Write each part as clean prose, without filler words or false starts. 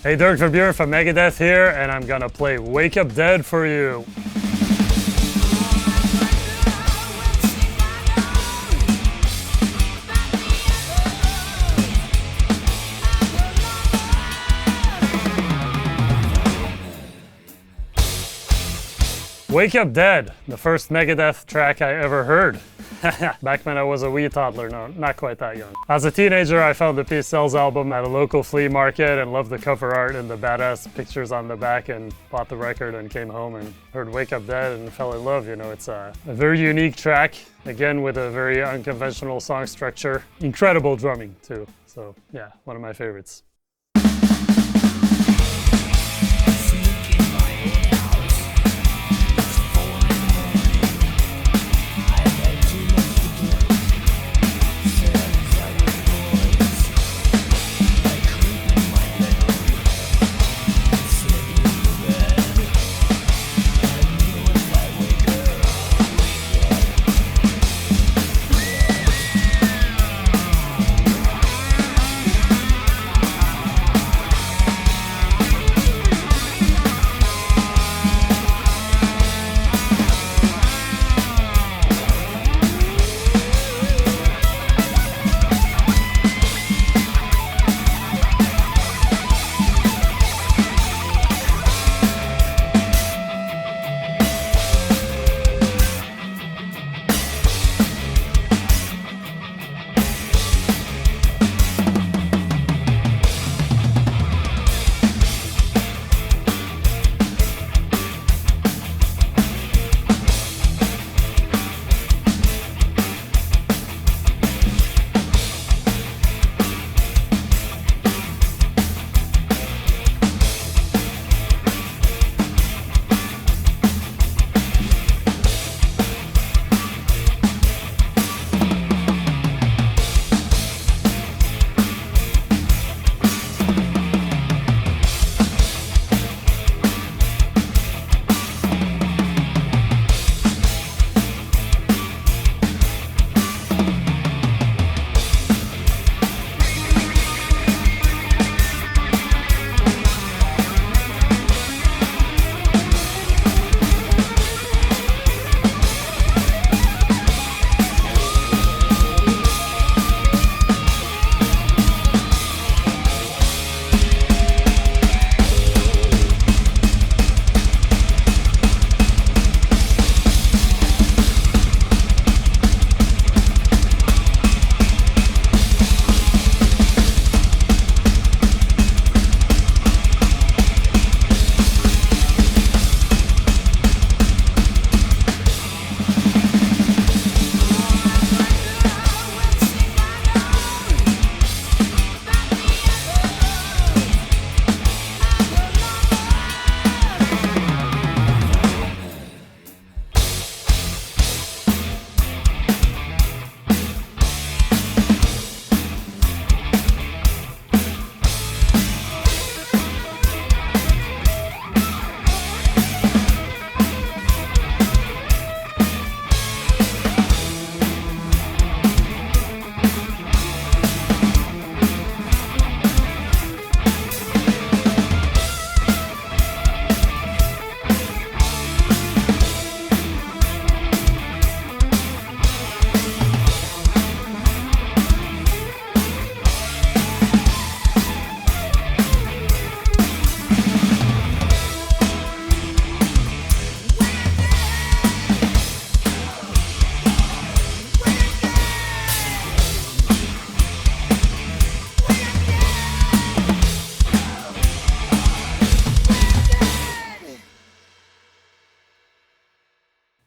Hey, Dirk Verbeuren from Megadeth here, and I'm gonna play Wake Up Dead for you. Wake Up Dead, the first Megadeth track I ever heard. Back when I was a wee toddler, no, not quite that young. As a teenager, I found the Peace Sells album at a local flea market and loved the cover art and the badass pictures on the back, and bought the record and came home and heard Wake Up Dead and fell in love. You know, it's a very unique track, again with a very unconventional song structure. Incredible drumming too, so yeah, one of my favorites.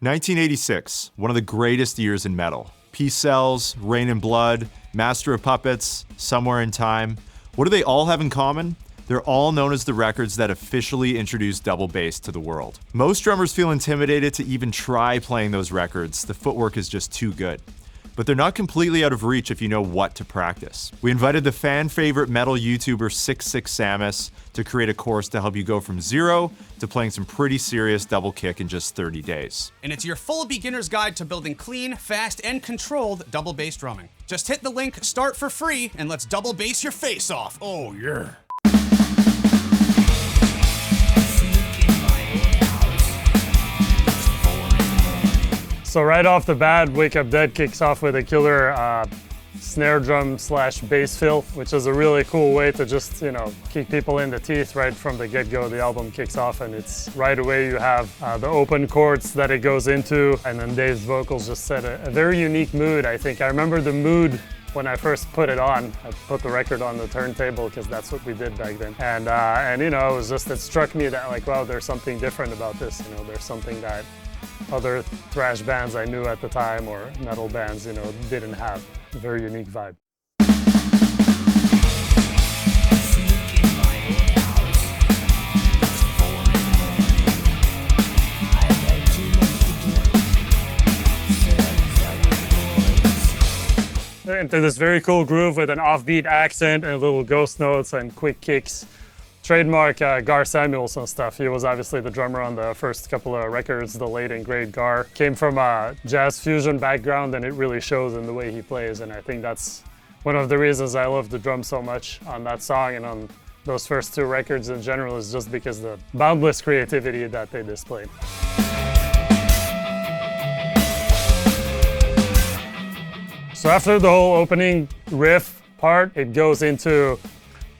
"1986, one of the greatest years in metal. Peace Sells, Rain and Blood, Master of Puppets, Somewhere in Time. What do they all have in common? They're all known as the records that officially introduced double bass to the world. Most drummers feel intimidated to even try playing those records. The footwork is just too good. But they're not completely out of reach if you know what to practice. We invited the fan favorite metal YouTuber 66 Samus to create a course to help you go from zero to playing some pretty serious double kick in just 30 days. And it's your full beginner's guide to building clean, fast, and controlled double bass drumming. Just hit the link, start for free, and let's double bass your face off. Oh yeah. So right off the bat, Wake Up Dead kicks off with a killer snare drum slash bass fill, which is a really cool way to just, you know, kick people in the teeth right from the get-go. The album kicks off and it's right away you have the open chords that it goes into, and then Dave's vocals just set a very unique mood, I think. I remember the mood when I first put it on. I put the record on the turntable because that's what we did back then. And you know, it struck me that like, wow, there's something different about this. You know, there's something that other thrash bands I knew at the time or metal bands, you know, didn't have. A very unique vibe. Into this very cool groove with an offbeat accent and little ghost notes and quick kicks. Trademark Gar Samuelson stuff. He was obviously the drummer on the first couple of records, the late and great Gar. Came from a jazz fusion background and it really shows in the way he plays, and I think that's one of the reasons I love the drums so much on that song and on those first two records in general, is just because the boundless creativity that they displayed. So after the whole opening riff part, it goes into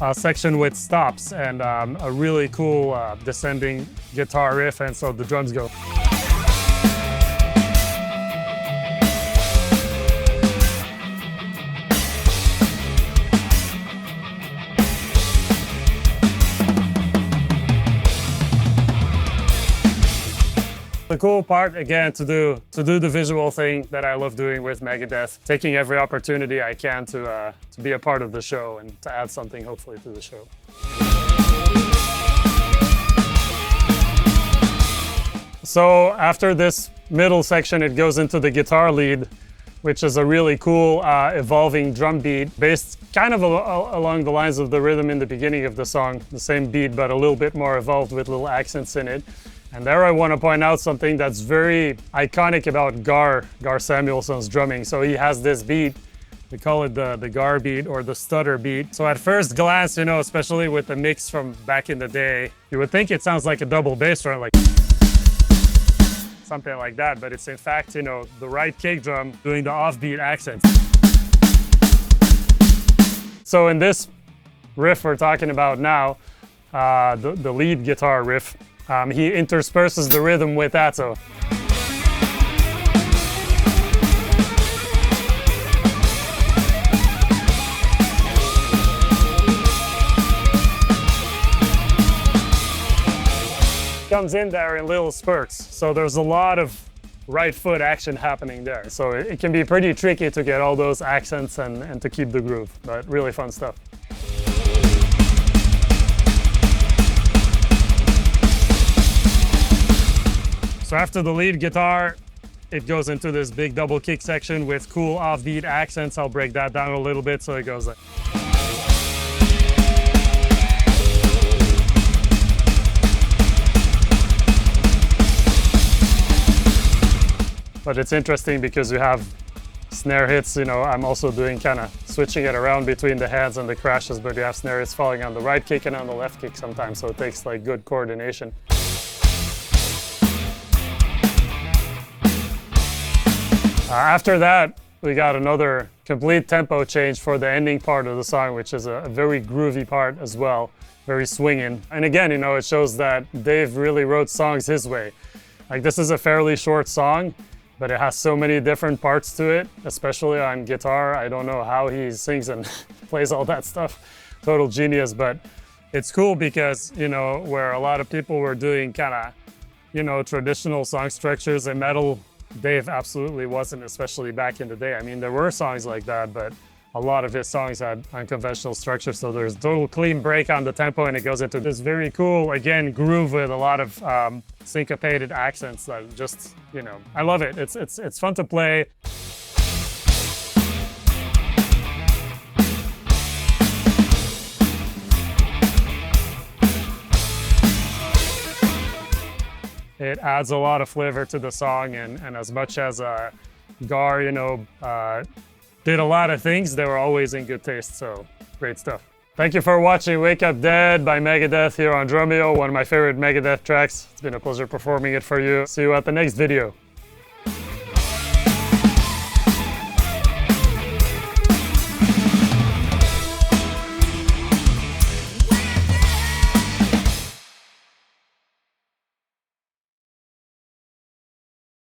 a section with stops and a really cool descending guitar riff, and so the drums go. The cool part, again, to do the visual thing that I love doing with Megadeth, taking every opportunity I can to be a part of the show and to add something, hopefully, to the show. So after this middle section, it goes into the guitar lead, which is a really cool evolving drum beat based kind of along the lines of the rhythm in the beginning of the song, the same beat, but a little bit more evolved with little accents in it. And there I want to point out something that's very iconic about Gar Samuelson's drumming. So he has this beat, we call it the Gar beat or the stutter beat. So at first glance, you know, especially with the mix from back in the day, you would think it sounds like a double bass drum, like something like that, but it's in fact, you know, the right kick drum doing the offbeat accents. So in this riff we're talking about now, the lead guitar riff, he intersperses the rhythm with that, so. Comes in there in little spurts, so there's a lot of right foot action happening there. So it can be pretty tricky to get all those accents and to keep the groove, but really fun stuff. So after the lead guitar, it goes into this big double kick section with cool offbeat accents. I'll break that down a little bit, so it goes like. But it's interesting because you have snare hits, you know, I'm also doing kind of switching it around between the heads and the crashes, but you have snare hits falling on the right kick and on the left kick sometimes, so it takes like good coordination. After that, we got another complete tempo change for the ending part of the song, which is a very groovy part as well, very swinging. And again, you know, it shows that Dave really wrote songs his way. Like, this is a fairly short song, but it has so many different parts to it, especially on guitar. I don't know how he sings and plays all that stuff. Total genius, but it's cool because, you know, where a lot of people were doing kind of, you know, traditional song structures in metal, Dave absolutely wasn't, especially back in the day. I mean, there were songs like that, but a lot of his songs had unconventional structure, so there's a total clean break on the tempo, and it goes into this very cool, again, groove with a lot of syncopated accents that just, you know, I love it. It's fun to play. It adds a lot of flavor to the song, and as much as Gar, you know, did a lot of things, they were always in good taste, so great stuff. Thank you for watching Wake Up Dead by Megadeth here on Drumeo, one of my favorite Megadeth tracks. It's been a pleasure performing it for you. See you at the next video.